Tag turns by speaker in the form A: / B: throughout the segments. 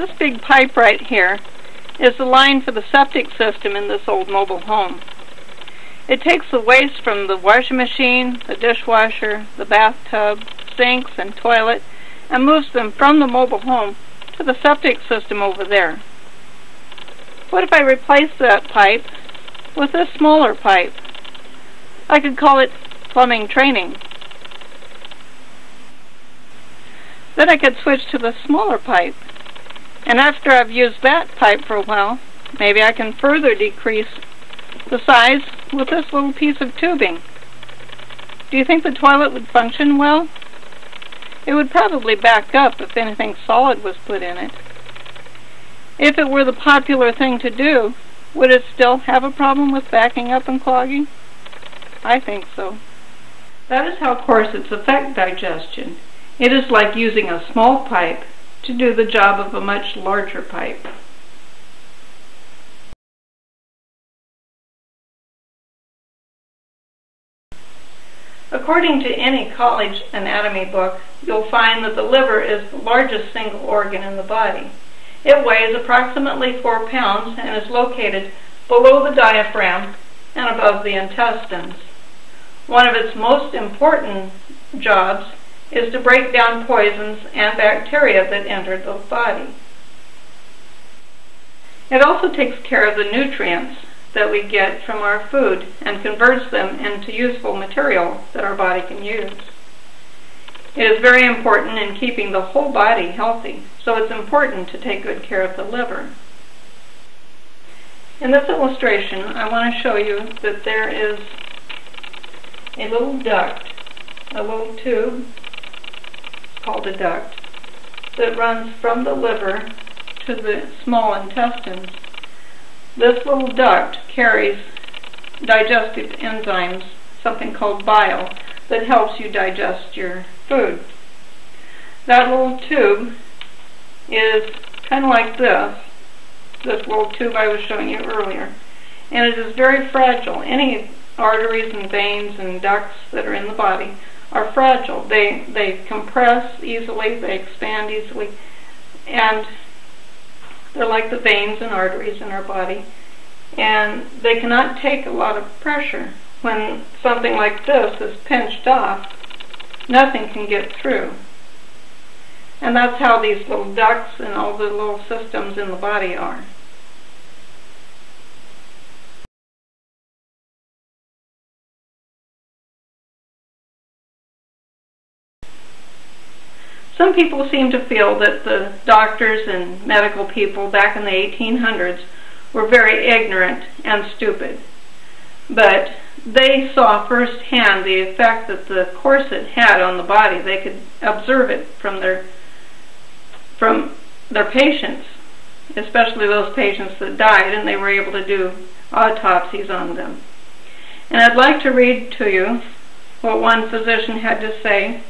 A: This big pipe right here is the line for the septic system in this old mobile home. It takes the waste from the washing machine, the dishwasher, the bathtub, sinks, and toilet and moves them from the mobile home to the septic system over there. What if I replace that pipe with this smaller pipe? I could call it plumbing training. Then I could switch to the smaller pipe. And after I've used that pipe for a while, maybe I can further decrease the size with this little piece of tubing. Do you think the toilet would function well? It would probably back up if anything solid was put in it. If it were the popular thing to do, would it still have a problem with backing up and clogging? I think so. That is how corsets affect digestion. It is like using a small pipe to do the job of a much larger pipe. According to any college anatomy book, you'll find that the liver is the largest single organ in the body. It weighs approximately 4 pounds and is located below the diaphragm and above the intestines. One of its most important jobs is to break down poisons and bacteria that enter the body. It also takes care of the nutrients that we get from our food and converts them into useful material that our body can use. It is very important in keeping the whole body healthy, so it's important to take good care of the liver. In this illustration, I want to show you that there is a little duct, a little tube, called a duct, that runs from the liver to the small intestines. This little duct carries digestive enzymes, something called bile, that helps you digest your food. That little tube is kind of like this little tube I was showing you earlier, and it is very fragile. Any arteries and veins and ducts that are in the body are fragile. They compress easily, they expand easily, and they're like the veins and arteries in our body, and they cannot take a lot of pressure. When something like this is pinched off, nothing can get through. And that's how these little ducts and all the little systems in the body are. Some people seem to feel that the doctors and medical people back in the 1800s were very ignorant and stupid. But they saw firsthand the effect that the corset had on the body. They could observe it from their patients, especially those patients that died, and they were able to do autopsies on them. And I'd like to read to you what one physician had to say.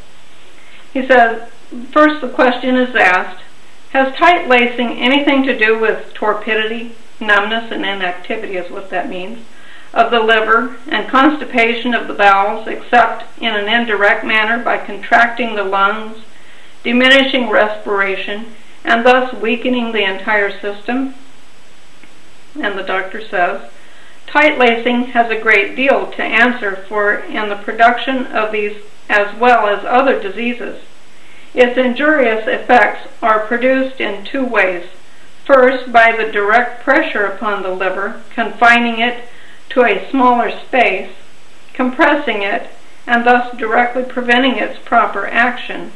A: He says, first the question is asked, has tight lacing anything to do with torpidity, numbness, and inactivity is what that means, of the liver, and constipation of the bowels, except in an indirect manner by contracting the lungs, diminishing respiration, and thus weakening the entire system? And the doctor says, tight lacing has a great deal to answer for in the production of these as well as other diseases. Its injurious effects are produced in two ways. First, by the direct pressure upon the liver, confining it to a smaller space, compressing it, and thus directly preventing its proper action.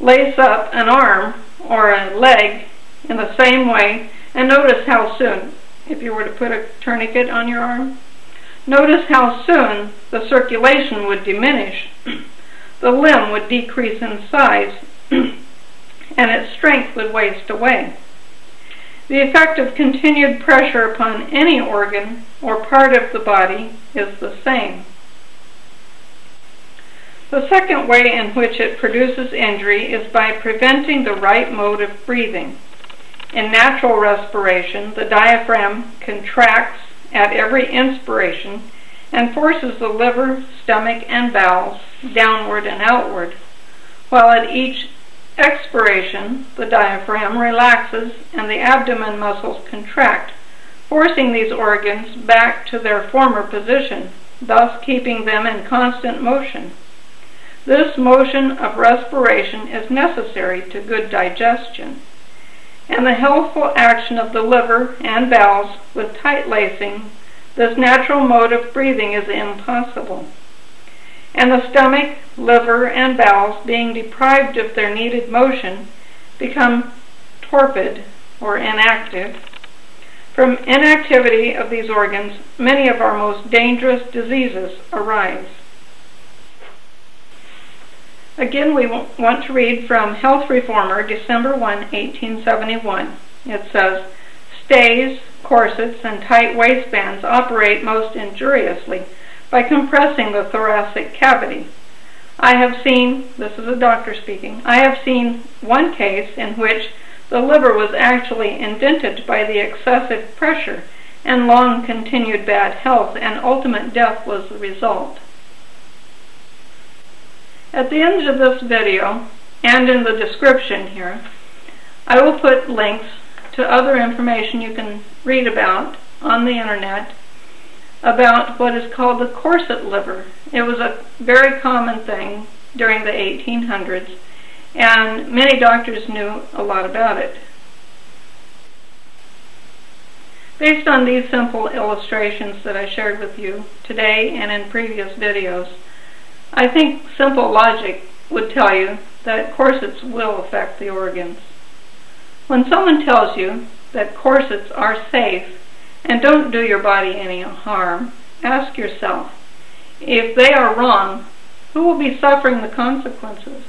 A: Lace up an arm or a leg in the same way, and notice how soon, if you were to put a tourniquet on your arm, notice how soon the circulation would diminish. The limb would decrease in size, and its strength would waste away. The effect of continued pressure upon any organ or part of the body is the same. The second way in which it produces injury is by preventing the right mode of breathing. In natural respiration, the diaphragm contracts at every inspiration and forces the liver, stomach, and bowels downward and outward, while at each expiration, the diaphragm relaxes and the abdomen muscles contract, forcing these organs back to their former position, thus keeping them in constant motion. This motion of respiration is necessary to good digestion, and the healthful action of the liver and bowels with tight lacing. This natural mode of breathing is impossible, and the stomach, liver, and bowels, being deprived of their needed motion, become torpid or inactive. From inactivity of these organs, many of our most dangerous diseases arise. Again, we want to read from Health Reformer, December 1, 1871. It says, "Stays, corsets, and tight waistbands operate most injuriously by compressing the thoracic cavity. I have seen," this is a doctor speaking, "I have seen one case in which the liver was actually indented by the excessive pressure, and long continued bad health and ultimate death was the result." At the end of this video, and in the description here, I will put links to other information you can read about on the internet about what is called the corset liver. It was a very common thing during the 1800s, and many doctors knew a lot about it. Based on these simple illustrations that I shared with you today and in previous videos, I think simple logic would tell you that corsets will affect the organs. When someone tells you that corsets are safe and don't do your body any harm, ask yourself, if they are wrong, who will be suffering the consequences?